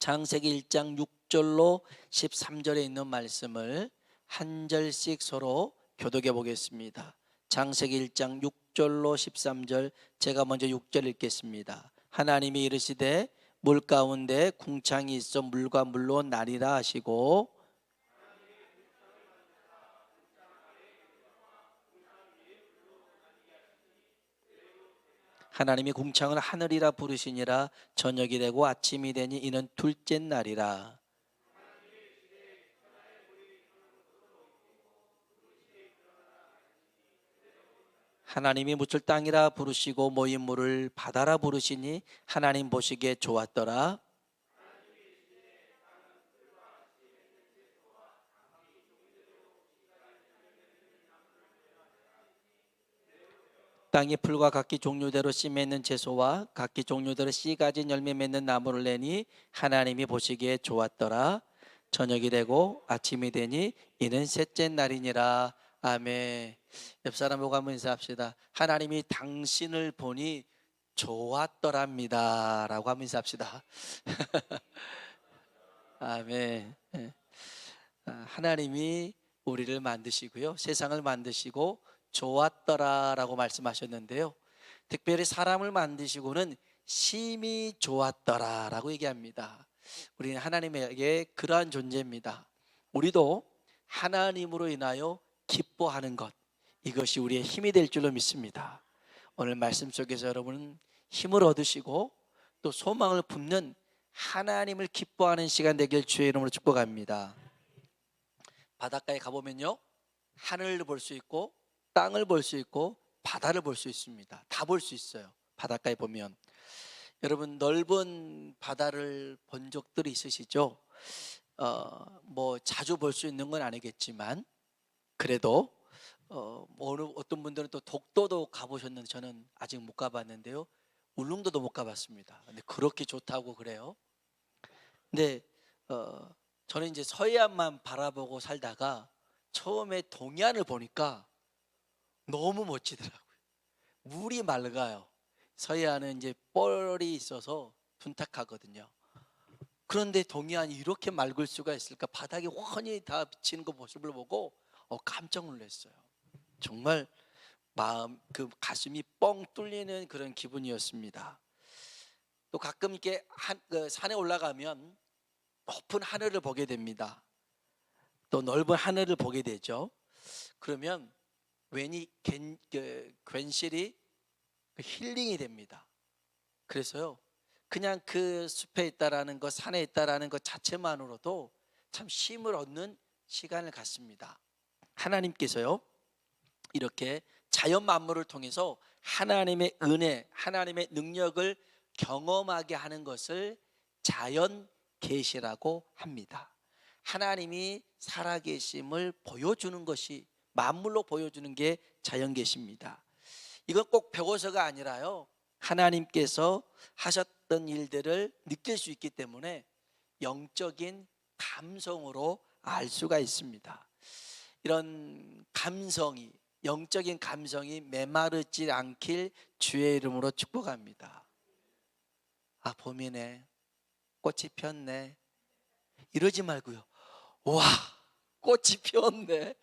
창세기 1장 6절로 13절에 있는 말씀을 한 절씩 서로 교독해 보겠습니다. 창세기 1장 6절로 13절, 제가 먼저 6절 읽겠습니다. 하나님이 이르시되 물 가운데 궁창이 있어 물과 물로 나뉘라 하시고, 하나님이 궁창을 하늘이라 부르시니라. 저녁이 되고 아침이 되니 이는 둘째 날이라. 하나님이 묻을 땅이라 부르시고 모인 물을 바다라 부르시니 하나님 보시기에 좋았더라. 땅이 풀과 각기 종류대로 씨 맺는 채소와 각기 종류대로 씨 가진 열매 맺는 나무를 내니 하나님이 보시기에 좋았더라. 저녁이 되고 아침이 되니 이는 셋째 날이니라. 아멘. 옆 사람 보고 한번 인사합시다. 하나님이 당신을 보니 좋았더랍니다 라고 한번 인사합시다. 아멘. 하나님이 우리를 만드시고요, 세상을 만드시고 좋았더라라고 말씀하셨는데요, 특별히 사람을 만드시고는 심히 좋았더라라고 얘기합니다. 우리는 하나님에게 그러한 존재입니다. 우리도 하나님으로 인하여 기뻐하는 것, 이것이 우리의 힘이 될 줄로 믿습니다. 오늘 말씀 속에서 여러분은 힘을 얻으시고 또 소망을 품는 하나님을 기뻐하는 시간 되길 주의 이름으로 축복합니다. 바닷가에 가보면요, 하늘을 볼 수 있고 땅을 볼 수 있고 바다를 볼 수 있습니다. 다 볼 수 있어요. 바닷가에 보면. 여러분, 넓은 바다를 본 적들이 있으시죠? 뭐 자주 볼 수 있는 건 아니겠지만 그래도 어떤 분들은 또 독도도 가보셨는데 저는 아직 못 가봤는데요, 울릉도도 못 가봤습니다. 근데 그렇게 좋다고 그래요. 근데 저는 이제 서해안만 바라보고 살다가 처음에 동해안을 보니까 너무 멋지더라고요. 물이 맑아요. 서해안은 이제 뻘이 있어서 둔탁하거든요. 그런데 동해안이 이렇게 맑을 수가 있을까? 바닥이 훤히 다 비치는 그 모습을 보고 깜짝 놀랐어요. 정말 가슴이 뻥 뚫리는 그런 기분이었습니다. 또 가끔 이렇게 산에 올라가면 높은 하늘을 보게 됩니다. 또 넓은 하늘을 보게 되죠. 그러면 괜히 괜시리 힐링이 됩니다. 그래서요, 그냥 그 숲에 있다라는 것, 산에 있다라는 것 자체만으로도 참 쉼을 얻는 시간을 갖습니다. 하나님께서요, 이렇게 자연 만물을 통해서 하나님의 은혜, 하나님의 능력을 경험하게 하는 것을 자연 계시라고 합니다. 하나님이 살아계심을 보여주는 것이, 만물로 보여주는 게 자연 계시입니다. 이건 꼭 배워서가 아니라요, 하나님께서 하셨던 일들을 느낄 수 있기 때문에 영적인 감성으로 알 수가 있습니다. 이런 감성이, 영적인 감성이 메마르지 않길 주의 이름으로 축복합니다. 봄이네, 꽃이 폈네, 이러지 말고요, 와, 꽃이 피었네,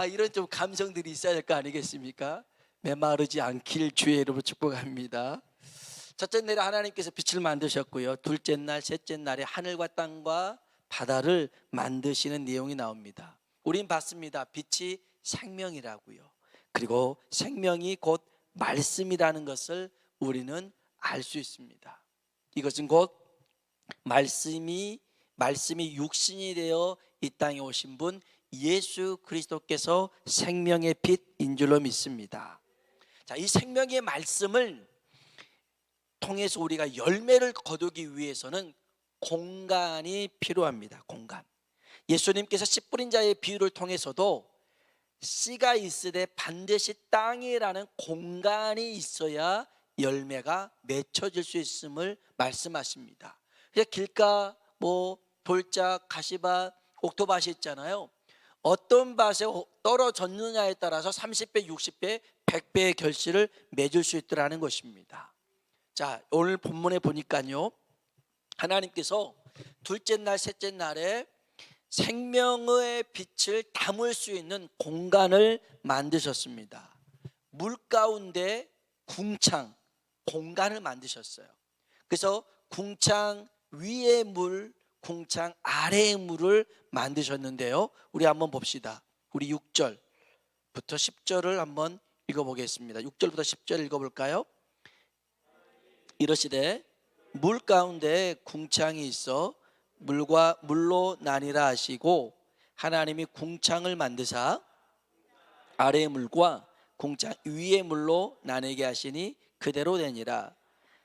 이런 좀 감성들이 있어야 될 거 아니겠습니까? 메마르지 않길 주의 이름으로 축복합니다. 첫째 날에 하나님께서 빛을 만드셨고요, 둘째 날, 셋째 날에 하늘과 땅과 바다를 만드시는 내용이 나옵니다. 우린 봤습니다. 빛이 생명이라고요. 그리고 생명이 곧 말씀이라는 것을 우리는 알 수 있습니다. 이것은 곧 말씀이 육신이 되어 이 땅에 오신 분 예수 그리스도께서 생명의 빛인 줄로 믿습니다. 자, 이 생명의 말씀을 통해서 우리가 열매를 거두기 위해서는 공간이 필요합니다. 공간. 예수님께서 씨 뿌린 자의 비유를 통해서도 씨가 있으되 반드시 땅이라는 공간이 있어야 열매가 맺혀질 수 있음을 말씀하십니다. 길가, 돌짝, 가시밭, 옥토밭이 있잖아요. 어떤 밭에 떨어졌느냐에 따라서 30배, 60배, 100배의 결실을 맺을 수 있더라는 것입니다. 자, 오늘 본문에 보니까요, 하나님께서 둘째 날, 셋째 날에 생명의 빛을 담을 수 있는 공간을 만드셨습니다. 물 가운데 궁창, 공간을 만드셨어요. 그래서 궁창 위의 물, 궁창 아래의 물을 만드셨는데요. 우리 한번 봅시다. 우리 6절부터 10절을 한번 읽어보겠습니다. 6절부터 10절 읽어볼까요? 이러시되 물 가운데 궁창이 있어 물로 나뉘라 하시고, 하나님이 궁창을 만드사 아래의 물과 궁창 위의 물로 나뉘게 하시니 그대로 되니라.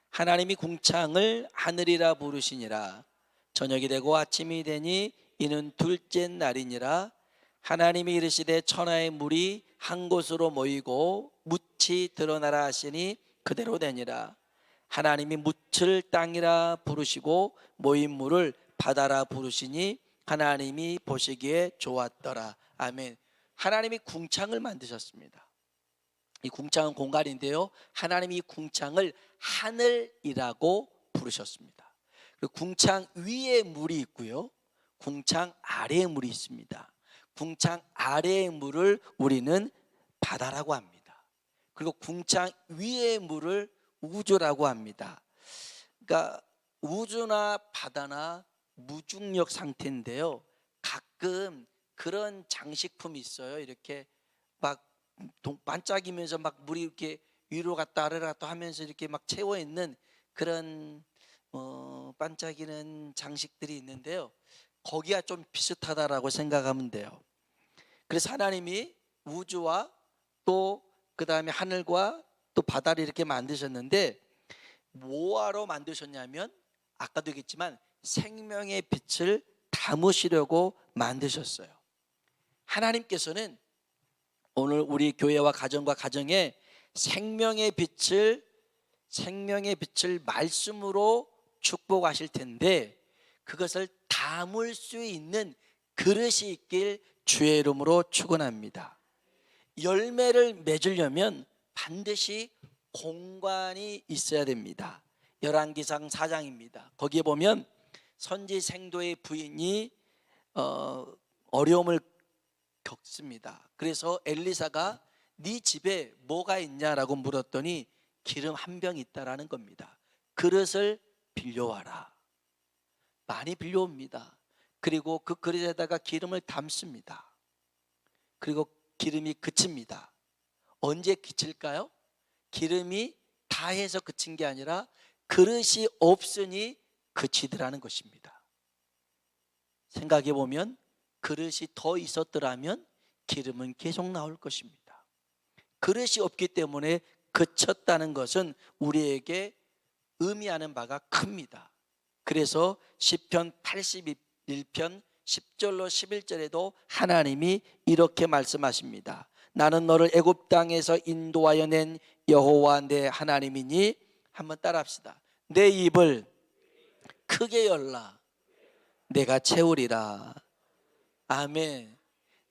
하나님이 궁창을 하늘이라 부르시니라. 저녁이 되고 아침이 되니 이는 둘째 날이니라. 하나님이 이르시되 천하의 물이 한 곳으로 모이고 묻이 드러나라 하시니 그대로 되니라. 하나님이 묻을 땅이라 부르시고 모인 물을 바다라 부르시니 하나님이 보시기에 좋았더라. 아멘. 하나님이 궁창을 만드셨습니다. 이 궁창은 공간인데요, 하나님이 이 궁창을 하늘이라고 부르셨습니다. 그리고 궁창 위에 물이 있고요, 궁창 아래에 물이 있습니다. 궁창 아래의 물을 우리는 바다라고 합니다. 그리고 궁창 위의 물을 우주라고 합니다. 그러니까 우주나 바다나 무중력 상태인데요, 가끔 그런 장식품이 있어요. 이렇게 막 반짝이면서 막 물이 이렇게 위로 갔다 아래로 갔다 하면서 이렇게 막 채워 있는 그런 반짝이는 장식들이 있는데요, 거기가 좀 비슷하다라고 생각하면 돼요. 그래서 하나님이 우주와 또 그 다음에 하늘과 또 바다를 이렇게 만드셨는데, 뭐하러 만드셨냐면 아까도 얘기했지만 생명의 빛을 담으시려고 만드셨어요. 하나님께서는 오늘 우리 교회와 가정과 가정에 생명의 빛을 말씀으로 축복하실 텐데, 그것을 담을 수 있는 그릇이 있길 주의 이름으로 축원합니다. 열매를 맺으려면 반드시 공간이 있어야 됩니다. 열왕기상 4장입니다. 거기에 보면 선지 생도의 부인이 어려움을 겪습니다. 그래서 엘리사가 네 집에 뭐가 있냐라고 물었더니 기름 한 병 있다라는 겁니다. 그릇을 빌려와라. 많이 빌려옵니다. 그리고 그 그릇에다가 기름을 담습니다. 그리고 기름이 그칩니다. 언제 그칠까요? 기름이 다 해서 그친 게 아니라 그릇이 없으니 그치더라는 것입니다. 생각해 보면 그릇이 더 있었더라면 기름은 계속 나올 것입니다. 그릇이 없기 때문에 그쳤다는 것은 우리에게 의미하는 바가 큽니다. 그래서 시편 81편 10절로 11절에도 하나님이 이렇게 말씀하십니다. 나는 너를 애굽 땅에서 인도하여 낸 여호와 내 하나님이니, 한번 따라합시다. 내 입을 크게 열라 내가 채우리라. 아멘.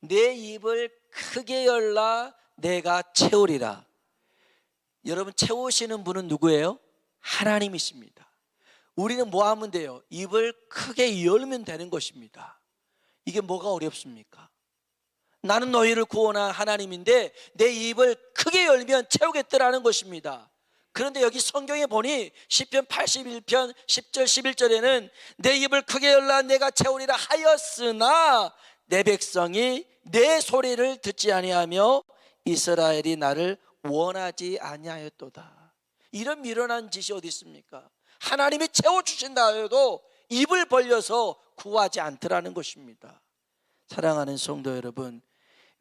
내 입을 크게 열라 내가 채우리라. 여러분, 채우시는 분은 누구예요? 하나님이십니다. 우리는 뭐 하면 돼요? 입을 크게 열면 되는 것입니다. 이게 뭐가 어렵습니까? 나는 너희를 구원한 하나님인데 내 입을 크게 열면 채우겠더라는 것입니다. 그런데 여기 성경에 보니 시편 81편 10절 11절에는 내 입을 크게 열라 내가 채우리라 하였으나 내 백성이 내 소리를 듣지 아니하며 이스라엘이 나를 원하지 아니하였도다. 이런 미련한 짓이 어디 있습니까? 하나님이 채워주신다 해도 입을 벌려서 구하지 않더라는 것입니다. 사랑하는 성도 여러분,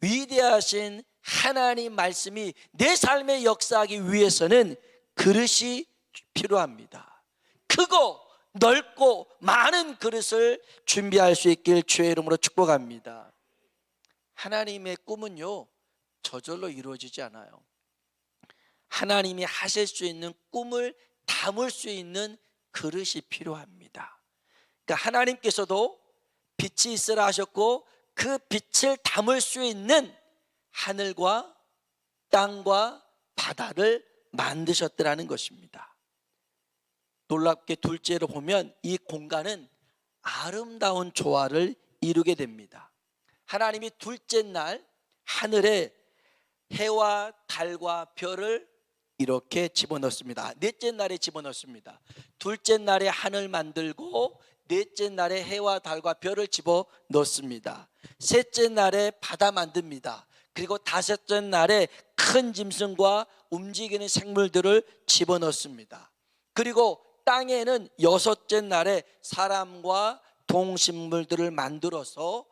위대하신 하나님 말씀이 내 삶에 역사하기 위해서는 그릇이 필요합니다. 크고 넓고 많은 그릇을 준비할 수 있길 주의 이름으로 축복합니다. 하나님의 꿈은요, 저절로 이루어지지 않아요. 하나님이 하실 수 있는 꿈을 담을 수 있는 그릇이 필요합니다. 그러니까 하나님께서도 빛이 있으라 하셨고 그 빛을 담을 수 있는 하늘과 땅과 바다를 만드셨더라는 것입니다. 놀랍게 둘째로 보면 이 공간은 아름다운 조화를 이루게 됩니다. 하나님이 둘째 날 하늘에 해와 달과 별을 이렇게 집어넣습니다. 넷째 날에 집어넣습니다. 둘째 날에 하늘 만들고 넷째 날에 해와 달과 별을 집어넣습니다. 셋째 날에 바다 만듭니다. 그리고 다섯째 날에 큰 짐승과 움직이는 생물들을 집어넣습니다. 그리고 땅에는 여섯째 날에 사람과 동식물들을 만들어서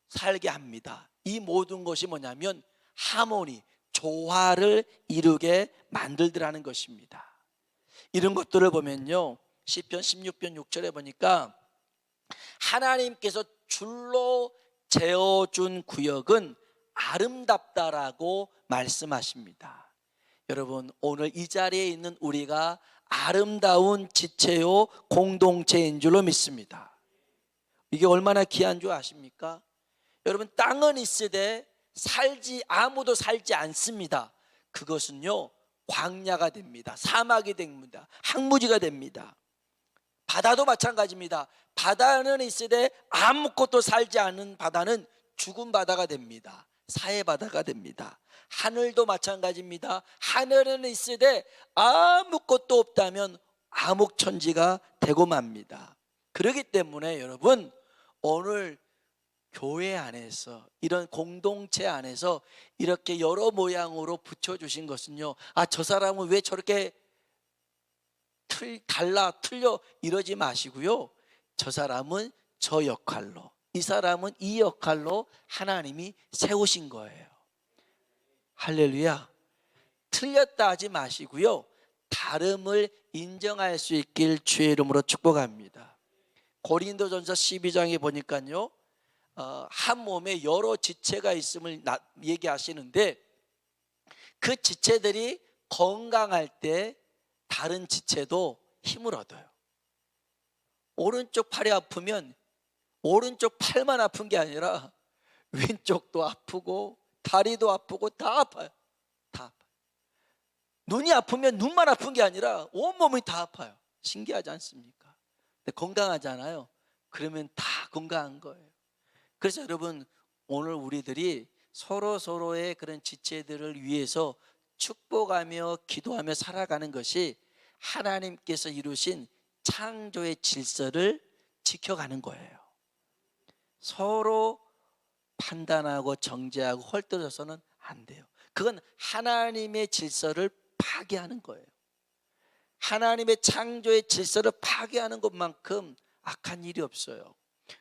살게 합니다. 이 모든 것이 뭐냐면 하모니, 조화를 이루게 만들더라는 것입니다. 이런 것들을 보면요, 시편 16편 6절에 보니까 하나님께서 줄로 재어준 구역은 아름답다라고 말씀하십니다. 여러분, 오늘 이 자리에 있는 우리가 아름다운 지체요 공동체인 줄로 믿습니다. 이게 얼마나 귀한 줄 아십니까? 여러분, 땅은 있으되 아무도 살지 않습니다. 그것은요 광야가 됩니다. 사막이 됩니다. 황무지가 됩니다. 바다도 마찬가지입니다. 바다는 있으되 아무것도 살지 않은 바다는 죽은 바다가 됩니다. 사해 바다가 됩니다. 하늘도 마찬가지입니다. 하늘은 있으되 아무것도 없다면 암흑천지가 되고 맙니다. 그렇기 때문에 여러분, 오늘 교회 안에서, 이런 공동체 안에서 이렇게 여러 모양으로 붙여주신 것은요, 저 사람은 왜 저렇게 틀려 이러지 마시고요, 저 사람은 저 역할로, 이 사람은 이 역할로 하나님이 세우신 거예요. 할렐루야. 틀렸다 하지 마시고요, 다름을 인정할 수 있길 주의 이름으로 축복합니다. 고린도전서 12장에 보니까요, 한 몸에 여러 지체가 있음을 얘기하시는데, 그 지체들이 건강할 때 다른 지체도 힘을 얻어요. 오른쪽 팔이 아프면 오른쪽 팔만 아픈 게 아니라 왼쪽도 아프고 다리도 아프고 다 아파요. 다 아파요. 눈이 아프면 눈만 아픈 게 아니라 온몸이 다 아파요. 신기하지 않습니까? 근데 건강하잖아요. 그러면 다 건강한 거예요. 그래서 여러분, 오늘 우리들이 서로의 그런 지체들을 위해서 축복하며 기도하며 살아가는 것이 하나님께서 이루신 창조의 질서를 지켜가는 거예요. 서로 판단하고 정죄하고 헐뜯어서는 안 돼요. 그건 하나님의 질서를 파괴하는 거예요. 하나님의 창조의 질서를 파괴하는 것만큼 악한 일이 없어요.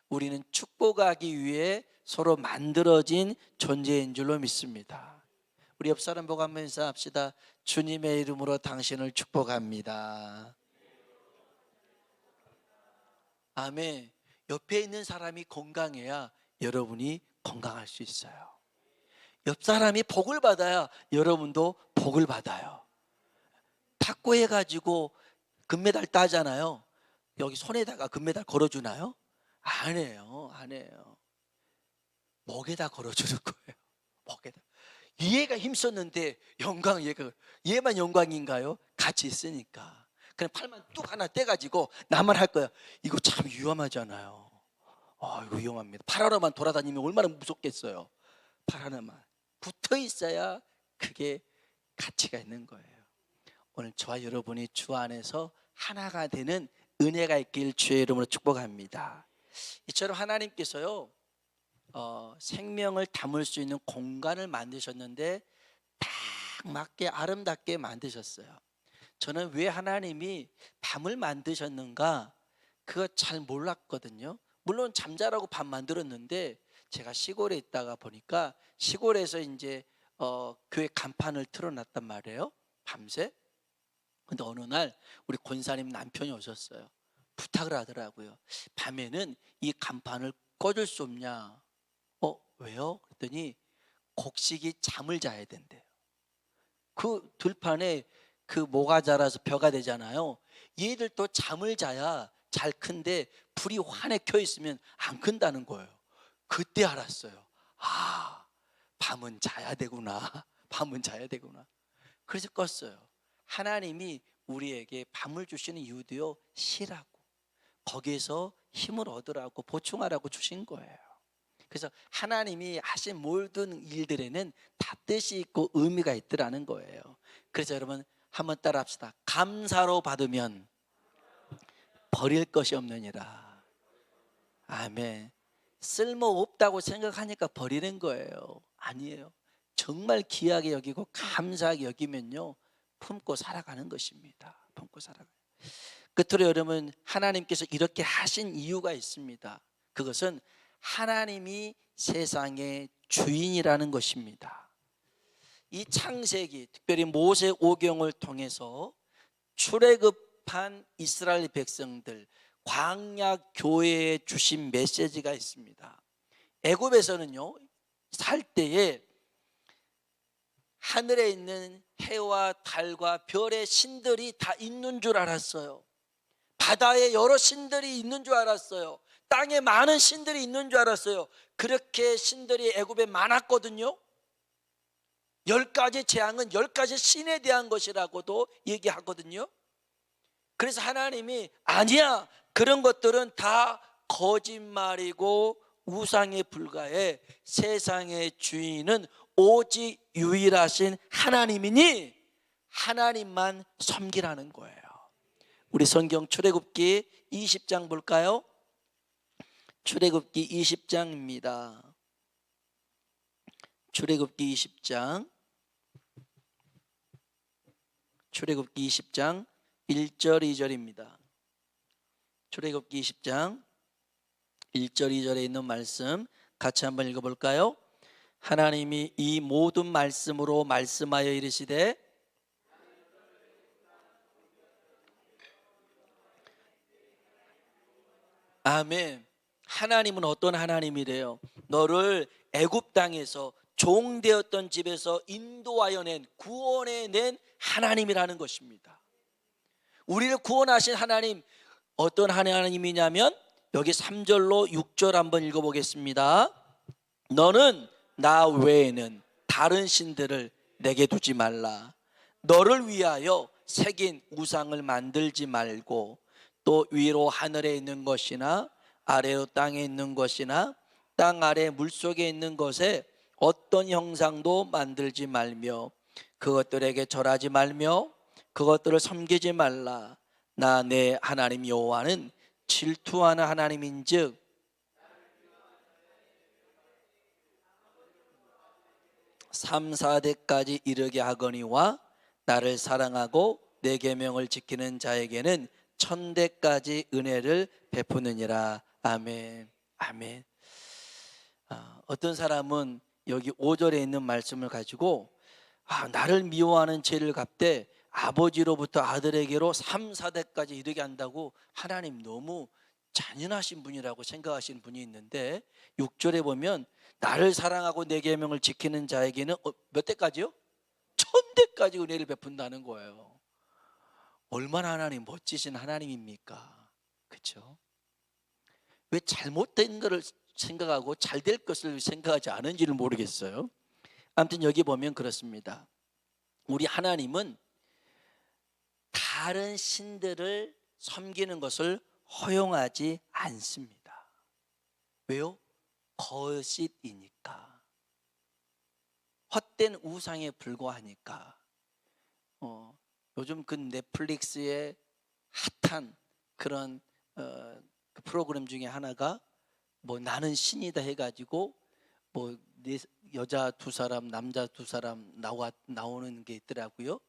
우리는 축복하기 위해 서로 만들어진 존재인 줄로 믿습니다. 우리 옆 사람 보고 한번 인사합시다. 주님의 이름으로 당신을 축복합니다. 아멘. 옆에 있는 사람이 건강해야 여러분이 건강할 수 있어요. 옆 사람이 복을 받아야 여러분도 복을 받아요. 탁구 해가지고 금메달 따잖아요. 여기 손에다가 금메달 걸어주나요? 안 해요. 안 해요. 목에다 걸어주는 거예요. 목에다. 얘가 힘썼는데 얘만 영광인가요? 같이 있으니까. 그냥 팔만 뚝 하나 떼가지고 나만 할 거야. 이거 참 위험하잖아요. 이거 위험합니다. 팔 하나만 돌아다니면 얼마나 무섭겠어요. 팔 하나만 붙어 있어야 그게 가치가 있는 거예요. 오늘 저와 여러분이 주 안에서 하나가 되는 은혜가 있길 주의 이름으로 축복합니다. 이처럼 하나님께서요, 생명을 담을 수 있는 공간을 만드셨는데 딱 맞게 아름답게 만드셨어요. 저는 왜 하나님이 밤을 만드셨는가 그거 잘 몰랐거든요. 물론 잠자라고 밤 만들었는데 제가 시골에 있다가 보니까 시골에서 이제 교회 간판을 틀어놨단 말이에요, 밤새. 근데 어느 날 우리 권사님 남편이 오셨어요. 부탁을 하더라고요. 밤에는 이 간판을 꺼줄 수 없냐? 왜요? 그랬더니 곡식이 잠을 자야 된대요. 그 들판에 그 모가 자라서 벼가 되잖아요. 얘들도 잠을 자야 잘 큰데 불이 환해 켜 있으면 안 큰다는 거예요. 그때 알았어요. 밤은 자야 되구나. 밤은 자야 되구나. 그래서 껐어요. 하나님이 우리에게 밤을 주시는 이유도요, 쉬라고. 거기에서 힘을 얻으라고 보충하라고 주신 거예요. 그래서 하나님이 하신 모든 일들에는 다 뜻이 있고 의미가 있더라는 거예요. 그래서 여러분 한번 따라합시다. 감사로 받으면 버릴 것이 없느니라. 아멘. 쓸모없다고 생각하니까 버리는 거예요. 아니에요. 정말 귀하게 여기고 감사하게 여기면요, 품고 살아가는 것입니다. 품고 살아가요. 끝으로 여러분, 하나님께서 이렇게 하신 이유가 있습니다. 그것은 하나님이 세상의 주인이라는 것입니다. 이 창세기, 특별히 모세 오경을 통해서 출애굽한 이스라엘 백성들, 광야 교회에 주신 메시지가 있습니다. 애굽에서는요, 살 때에 하늘에 있는 해와 달과 별의 신들이 다 있는 줄 알았어요. 바다에 여러 신들이 있는 줄 알았어요. 땅에 많은 신들이 있는 줄 알았어요. 그렇게 신들이 애굽에 많았거든요. 10가지 재앙은 10가지 신에 대한 것이라고도 얘기하거든요. 그래서 하나님이 아니야, 그런 것들은 다 거짓말이고 우상에 불과해. 세상의 주인은 오직 유일하신 하나님이니 하나님만 섬기라는 거예요. 우리 성경 출애굽기 20장 볼까요? 출애굽기 20장입니다. 출애굽기 20장 1절 2절입니다. 출애굽기 20장 1절 2절에 있는 말씀 같이 한번 읽어볼까요? 하나님이 이 모든 말씀으로 말씀하여 이르시되 아멘. 하나님은 어떤 하나님이래요? 너를 애굽 땅에서 종되었던 집에서 인도하여 낸, 구원해 낸 하나님이라는 것입니다. 우리를 구원하신 하나님, 어떤 하나님이냐면 여기 3절로 6절 한번 읽어보겠습니다. 너는 나 외에는 다른 신들을 내게 두지 말라. 너를 위하여 새긴 우상을 만들지 말고 또 위로 하늘에 있는 것이나 아래로 땅에 있는 것이나 땅 아래 물속에 있는 것에 어떤 형상도 만들지 말며 그것들에게 절하지 말며 그것들을 섬기지 말라. 나 내 하나님 여호와는 질투하는 하나님인즉 삼, 4대까지 이르게 하거니와 나를 사랑하고 내 계명을 지키는 자에게는 1000대까지 은혜를 베푸느니라. 아멘. 아멘. 어떤 사람은 여기 5절에 있는 말씀을 가지고 나를 미워하는 죄를 갚되 아버지로부터 아들에게로 3, 4대까지 이르게 한다고 하나님 너무 잔인하신 분이라고 생각하시는 분이 있는데 6절에 보면 나를 사랑하고 내 계명을 지키는 자에게는 몇 대까지요? 1000대까지 은혜를 베푼다는 거예요. 얼마나 하나님 멋지신 하나님입니까? 그렇죠? 왜 잘못된 것을 생각하고 잘 될 것을 생각하지 않은지를 모르겠어요. 아무튼 여기 보면 그렇습니다. 우리 하나님은 다른 신들을 섬기는 것을 허용하지 않습니다. 왜요? 거짓이니까. 헛된 우상에 불과하니까. 요즘 그 넷플릭스의 핫한 그런 그 프로그램 중에 하나가 뭐 나는 신이다 해가지고 뭐 여자 2사람 남자 2사람 나오는 게 있더라고요.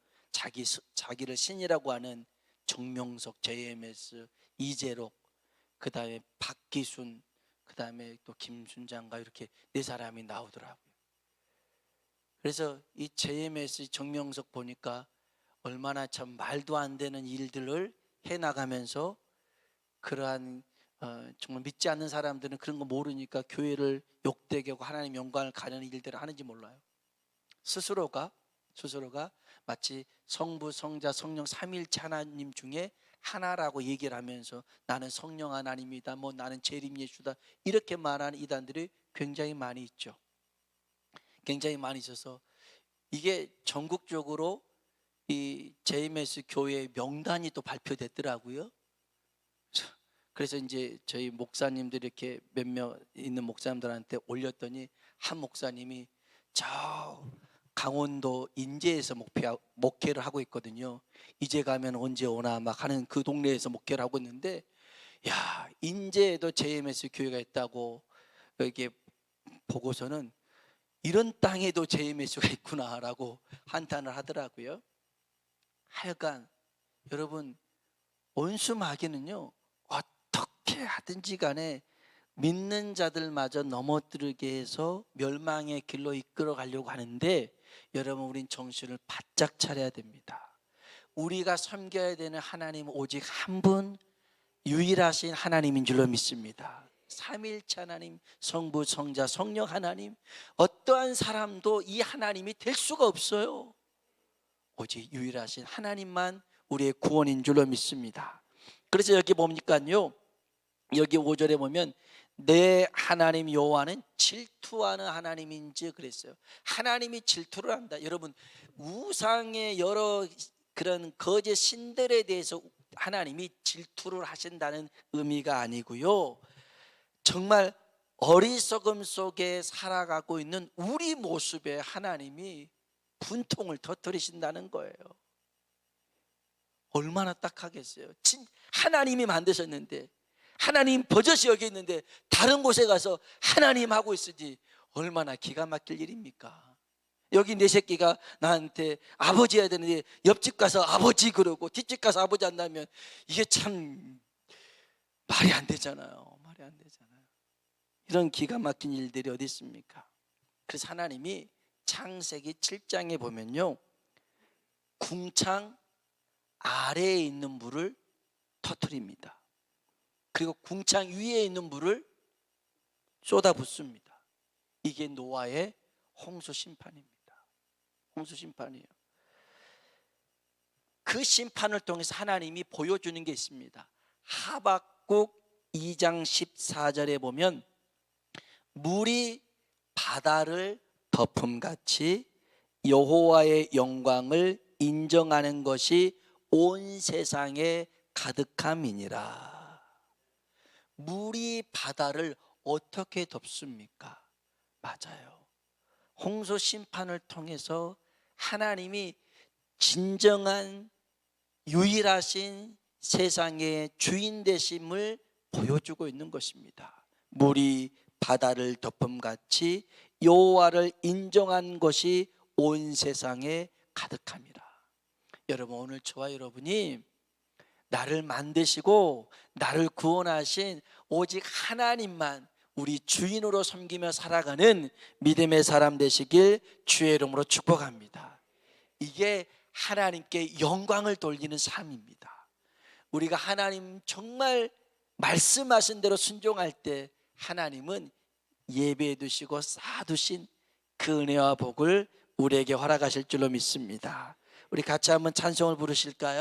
자기를 신이라고 하는 정명석, JMS, 이재록, 그 다음에 박기순, 그 다음에 또 김순장가 이렇게 4사람이 나오더라고요. 그래서 이 JMS 정명석 보니까 얼마나 참 말도 안 되는 일들을 해나가면서 그러한 정말 믿지 않는 사람들은 그런 거 모르니까 교회를 욕되게 하고 하나님 영광을 가려는 일들을 하는지 몰라요. 스스로가 마치 성부, 성자, 성령 삼위일체 하나님 중에 하나라고 얘기를 하면서 나는 성령 하나님이다, 뭐 나는 재림 예수다 이렇게 말하는 이단들이 굉장히 많이 있죠. 굉장히 많이 있어서 이게 전국적으로 이 JMS 교회 명단이 또 발표됐더라고요. 그래서 이제 저희 목사님들 이렇게 몇몇 있는 목사님들한테 올렸더니 한 목사님이 저 강원도 인제에서 목회를 하고 있거든요. 이제 가면 언제 오나 막 하는 그 동네에서 목회를 하고 있는데, 야, 인제에도 JMS 교회가 있다고 이렇게 보고서는 이런 땅에도 JMS가 있구나라고 한탄을 하더라고요. 하여간 여러분, 원수마귀는요 어떻게 하든지 간에 믿는 자들마저 넘어뜨리게 해서 멸망의 길로 이끌어 가려고 하는데, 여러분 우린 정신을 바짝 차려야 됩니다. 우리가 섬겨야 되는 하나님은 오직 한 분, 유일하신 하나님인 줄로 믿습니다. 삼위일체 하나님, 성부, 성자, 성령 하나님, 어떠한 사람도 이 하나님이 될 수가 없어요. 오직 유일하신 하나님만 우리의 구원인 줄로 믿습니다. 그래서 여기 뭡니까요? 여기 5절에 보면 내 하나님 여호와는 질투하는 하나님인지 그랬어요. 하나님이 질투를 한다. 여러분, 우상의 여러 그런 거짓 신들에 대해서 하나님이 질투를 하신다는 의미가 아니고요, 정말 어리석음 속에 살아가고 있는 우리 모습에 하나님이 분통을 터뜨리신다는 거예요. 얼마나 딱하겠어요. 하나님이 만드셨는데, 하나님 버젓이 여기 있는데 다른 곳에 가서 하나님 하고 있으지, 얼마나 기가 막힐 일입니까? 여기 내 새끼가 나한테 아버지 해야 되는데 옆집 가서 아버지 그러고 뒷집 가서 아버지 한다면 이게 참 말이 안 되잖아요. 말이 안 되잖아요. 이런 기가 막힌 일들이 어디 있습니까? 그래서 하나님이 창세기 7장에 보면요, 궁창 아래에 있는 물을 터뜨립니다. 그리고 궁창 위에 있는 물을 쏟아붓습니다. 이게 노아의 홍수 심판입니다. 홍수 심판이에요. 그 심판을 통해서 하나님이 보여주는 게 있습니다. 하박국 2장 14절에 보면 물이 바다를 덮음같이 여호와의 영광을 인정하는 것이 온 세상에 가득함이니라. 물이 바다를 어떻게 덮습니까? 맞아요. 홍수 심판을 통해서 하나님이 진정한 유일하신 세상의 주인 되심을 보여주고 있는 것입니다. 물이 바다를 덮음같이 여호와를 인정한 것이 온 세상에 가득함이라. 여러분, 오늘 저와 여러분이 나를 만드시고 나를 구원하신 오직 하나님만 우리 주인으로 섬기며 살아가는 믿음의 사람 되시길 주의 이름으로 축복합니다. 이게 하나님께 영광을 돌리는 삶입니다. 우리가 하나님 정말 말씀하신 대로 순종할 때 하나님은 예배해 두시고 쌓아두신 그 은혜와 복을 우리에게 허락하실 줄로 믿습니다. 우리 같이 한번 찬송을 부르실까요?